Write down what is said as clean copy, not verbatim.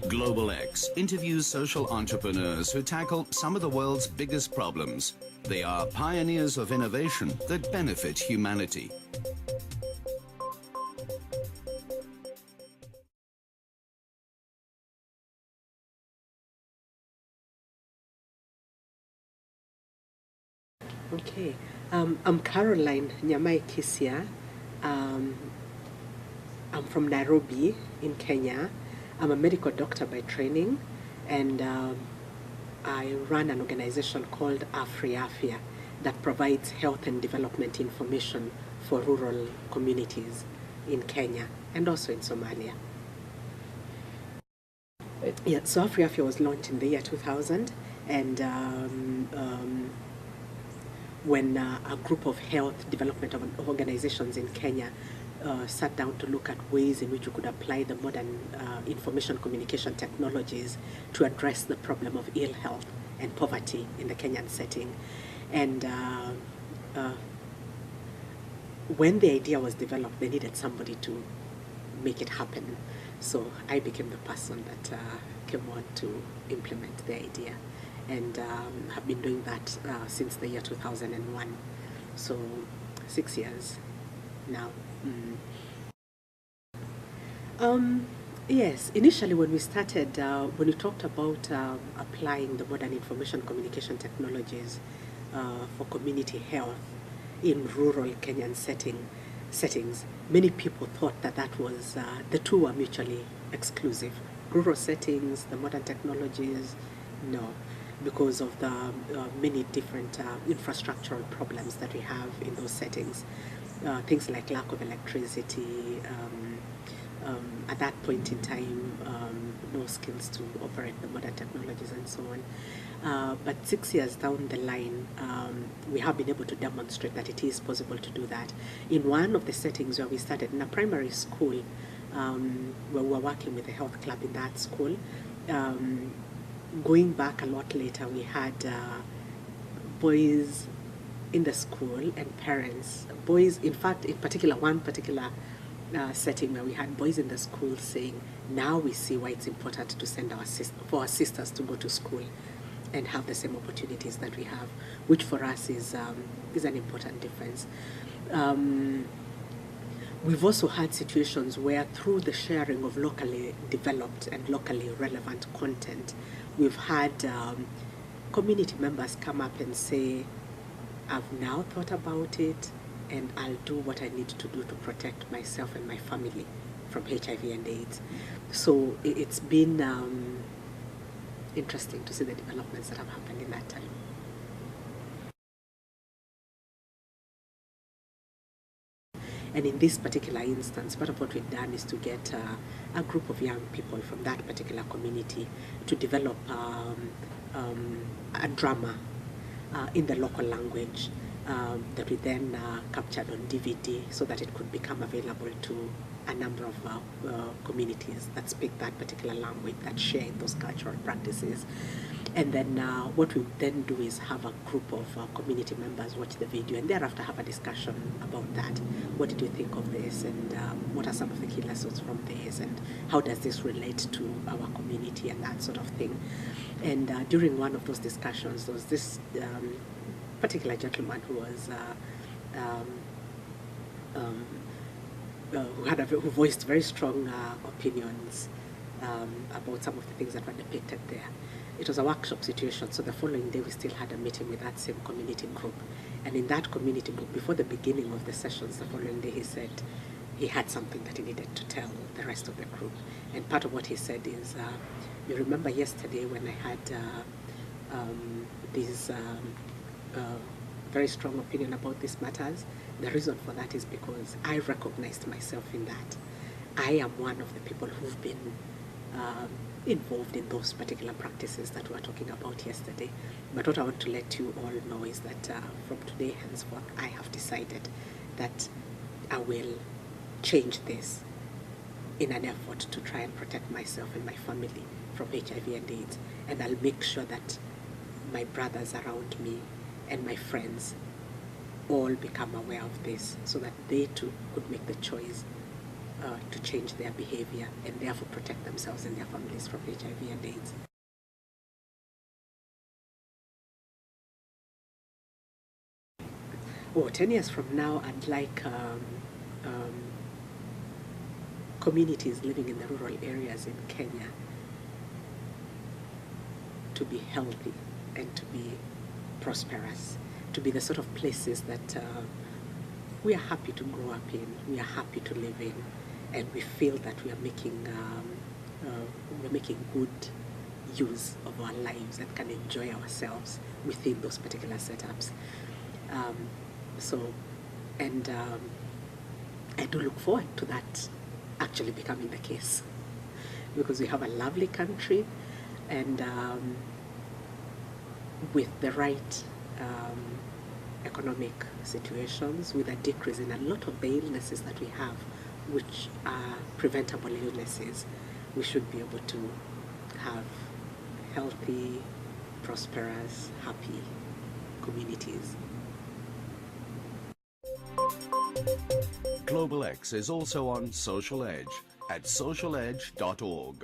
Global X interviews social entrepreneurs who tackle some of the world's biggest problems. They are pioneers of innovation that benefit humanity. Okay, I'm Caroline Nyami-Kisia. I'm from Nairobi in Kenya. I'm a medical doctor by training, and I run an organization called AfriAfya that provides health and development information for rural communities in Kenya and also in Somalia. Yeah, so AfriAfya was launched in the year 2000, and when a group of health development organizations in Kenya sat down to look at ways in which we could apply the modern information communication technologies to address the problem of ill health and poverty in the Kenyan setting. And when the idea was developed, they needed somebody to make it happen. So I became the person that came on to implement the idea, and have been doing that since the year 2001. So 6 years now. Yes, initially when we started, when we talked about applying the modern information communication technologies for community health in rural Kenyan settings, many people thought that that was, the two were mutually exclusive. Rural settings, the modern technologies, no, because of the many different infrastructural problems that we have in those settings. Things like lack of electricity, at that point in time, no skills to operate the modern technologies and so on. But 6 years down the line, we have been able to demonstrate that it is possible to do that. In one of the settings where we started, in a primary school, where we were working with the health club in that school, going back a lot later, we had boys in the school and parents, boys, in fact, in particular, one particular setting where we had boys in the school saying, now we see why it's important to send for our sisters to go to school and have the same opportunities that we have, which for us is an important difference. We've also had situations where through the sharing of locally developed and locally relevant content, we've had community members come up and say, I've now thought about it, and I'll do what I need to do to protect myself and my family from HIV and AIDS. So it's been interesting to see the developments that have happened in that time. And in this particular instance, part of what we've done is to get a group of young people from that particular community to develop a drama in the local language that we then captured on DVD so that it could become available to a number of communities that speak that particular language, that share those cultural practices. And then what we then do is have a group of community members watch the video and thereafter have a discussion about that. What did you think of this, and what are some of the key lessons from this, and how does this relate to our community and that sort of thing. And during one of those discussions, there was this particular gentleman who was who voiced very strong opinions about some of the things that were depicted there. It was a workshop situation, so the following day we still had a meeting with that same community group. And in that community group, before the beginning of the sessions the following day, he said he had something that he needed to tell the rest of the group. And part of what he said is, you remember yesterday when I had these very strong opinion about these matters? The reason for that is because I recognized myself in that. I am one of the people who've been involved in those particular practices that we were talking about yesterday. But what I want to let you all know is that from today henceforth, I have decided that I will change this in an effort to try and protect myself and my family from HIV and AIDS. And I'll make sure that my brothers around me and my friends all become aware of this so that they too could make the choice to change their behavior and therefore protect themselves and their families from HIV and AIDS. Oh, 10 years from now, I'd like communities living in the rural areas in Kenya to be healthy and to be prosperous, to be the sort of places that we are happy to grow up in, we are happy to live in, and we feel that we are making good use of our lives and can enjoy ourselves within those particular setups. I do look forward to that actually becoming the case, because we have a lovely country, and with the right economic situations, with a decrease in a lot of the illnesses that we have, which are preventable illnesses, we should be able to have healthy, prosperous, happy communities. Global X is also on Social Edge at socialEdge.org.